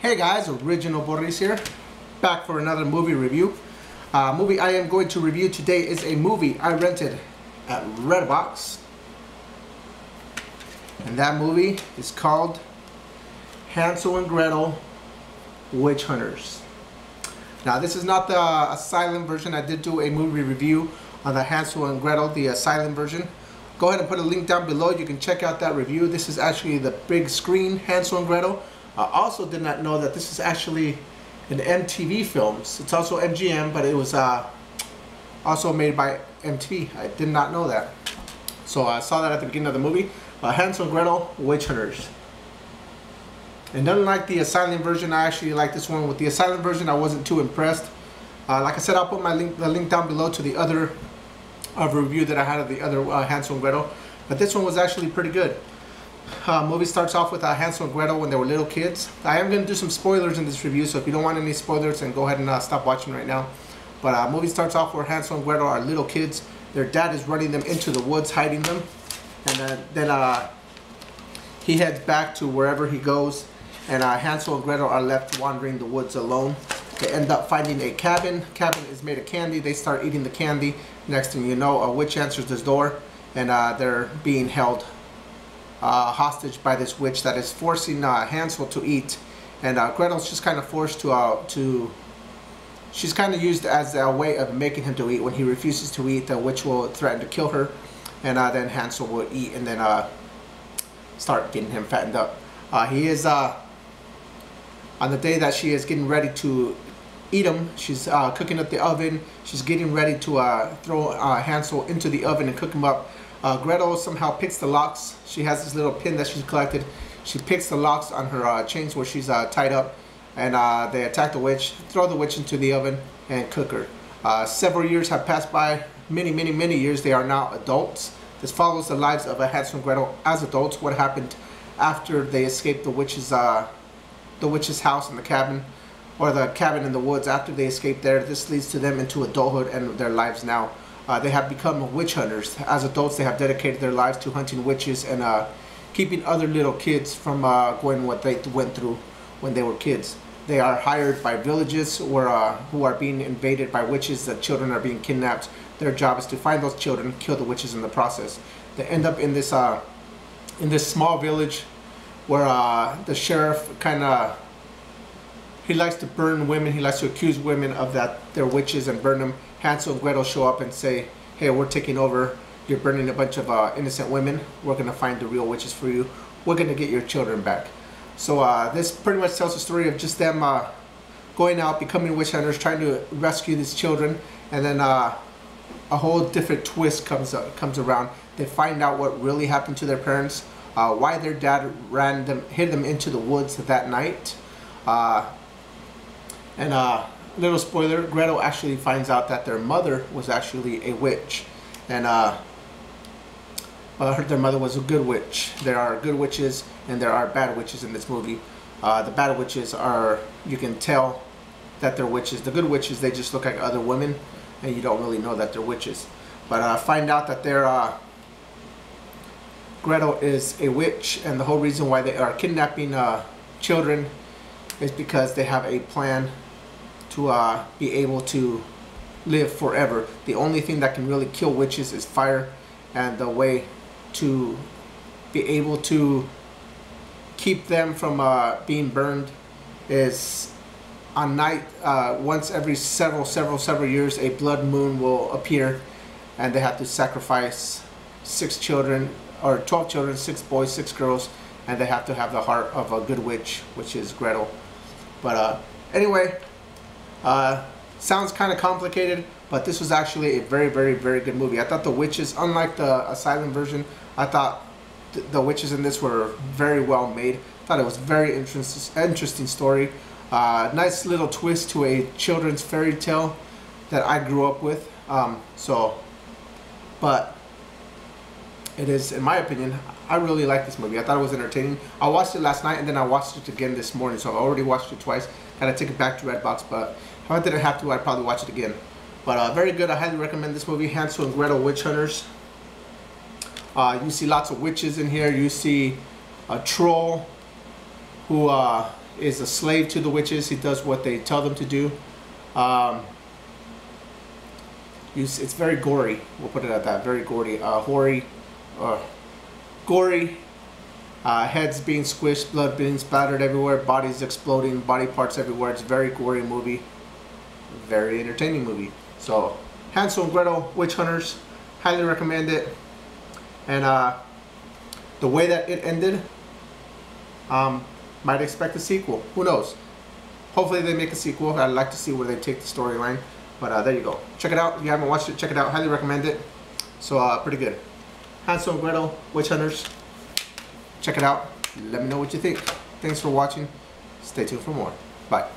Hey guys, Original Boris here, back for another movie review. Movie I am going to review today is a movie I rented at Redbox, and that movie is called Hansel and Gretel Witch Hunters. Now this is not the silent version. I did do a movie review on the Hansel and Gretel, the silent version. Go ahead and put a link down below. You can check out that review. This is actually the big screen Hansel and Gretel. I also did not know that this is actually an MTV Films. It's also MGM, but it was also made by MTV. I did not know that. So I saw that at the beginning of the movie. Hansel and Gretel Witch Hunters. And unlike the silent version, I actually like this one. With the silent version, I wasn't too impressed. Like I said, I'll put the link down below to the other review that I had of the other Hansel and Gretel. But this one was actually pretty good. Movie starts off with Hansel and Gretel when they were little kids. I am going to do some spoilers in this review, so if you don't want any spoilers, then go ahead and stop watching right now. But movie starts off where Hansel and Gretel are little kids. Their dad is running them into the woods, hiding them. And then he heads back to wherever he goes. And Hansel and Gretel are left wandering the woods alone. They end up finding a cabin. Cabin is made of candy. They start eating the candy. Next thing you know, a witch answers the door, and they're being held hostage by this witch that is forcing Hansel to eat. And Gretel's just kind of forced to she's kind of used as a way of making him to eat. When he refuses to eat, the witch will threaten to kill her, and then Hansel will eat and then start getting him fattened up. He is on the day that she is getting ready to eat him, she's cooking up the oven. She's getting ready to throw Hansel into the oven and cook him up. Gretel somehow picks the locks. She has this little pin that she's collected. She picks the locks on her chains where she's tied up, and they attack the witch, throw the witch into the oven, and cook her. Several years have passed by, many years. They are now adults. This follows the lives of Hansel and Gretel as adults. What happened after they escaped the witch's house in the cabin, or the cabin in the woods. After they escape there, this leads to them into adulthood and their lives now. They have become witch hunters. As adults, they have dedicated their lives to hunting witches and keeping other little kids from going what they went through when they were kids. They are hired by villages who are being invaded by witches. The children are being kidnapped. Their job is to find those children, kill the witches in the process. They end up in this small village where the sheriff he likes to burn women. He likes to accuse women of that they're witches and burn them. Hansel and Gretel show up and say, hey, we're taking over. You're burning a bunch of innocent women. We're going to find the real witches for you. We're going to get your children back. So this pretty much tells the story of just them going out, becoming witch hunters, trying to rescue these children. And then a whole different twist comes around. They find out what really happened to their parents, why their dad hid them into the woods that night. Little spoiler, Gretel actually finds out that their mother was actually a witch, and their mother was a good witch. There are good witches and there are bad witches in this movie. The bad witches are, you can tell that they're witches. The good witches, they just look like other women, and you don't really know that they're witches. But find out that Gretel is a witch, and the whole reason why they are kidnapping children is because they have a plan to be able to live forever. The only thing that can really kill witches is fire, and the way to be able to keep them from being burned is on night, once every several years, a blood moon will appear, and they have to sacrifice 6 children, or 12 children, 6 boys, 6 girls, and they have to have the heart of a good witch, which is Gretel. But anyway, sounds kind of complicated, but this was actually a very good movie. I thought the witches, unlike the silent version, I thought the witches in this were very well made. I thought it was very interesting story. Nice little twist to a children's fairy tale that I grew up with. But it is, in my opinion, I really like this movie. I thought it was entertaining. I watched it last night and then I watched it again this morning, so I've already watched it twice. Gotta take it back to Redbox, but if I didn't have to, I'd probably watch it again. But very good. I highly recommend this movie, Hansel and Gretel Witch Hunters. You see lots of witches in here. You see a troll who is a slave to the witches. He does what they tell them to do. It's very gory. We'll put it at that. Very gory, gory. Heads being squished, blood being splattered everywhere, bodies exploding, body parts everywhere. It's a very gory movie. Very entertaining movie. So, Hansel and Gretel, Witch Hunters, highly recommend it. And the way that it ended, might expect a sequel. Who knows? Hopefully they make a sequel. I'd like to see where they take the storyline. But there you go. Check it out. If you haven't watched it, check it out. Highly recommend it. So pretty good. Hansel and Gretel, Witch Hunters. Check it out. Let me know what you think. Thanks for watching. Stay tuned for more. Bye.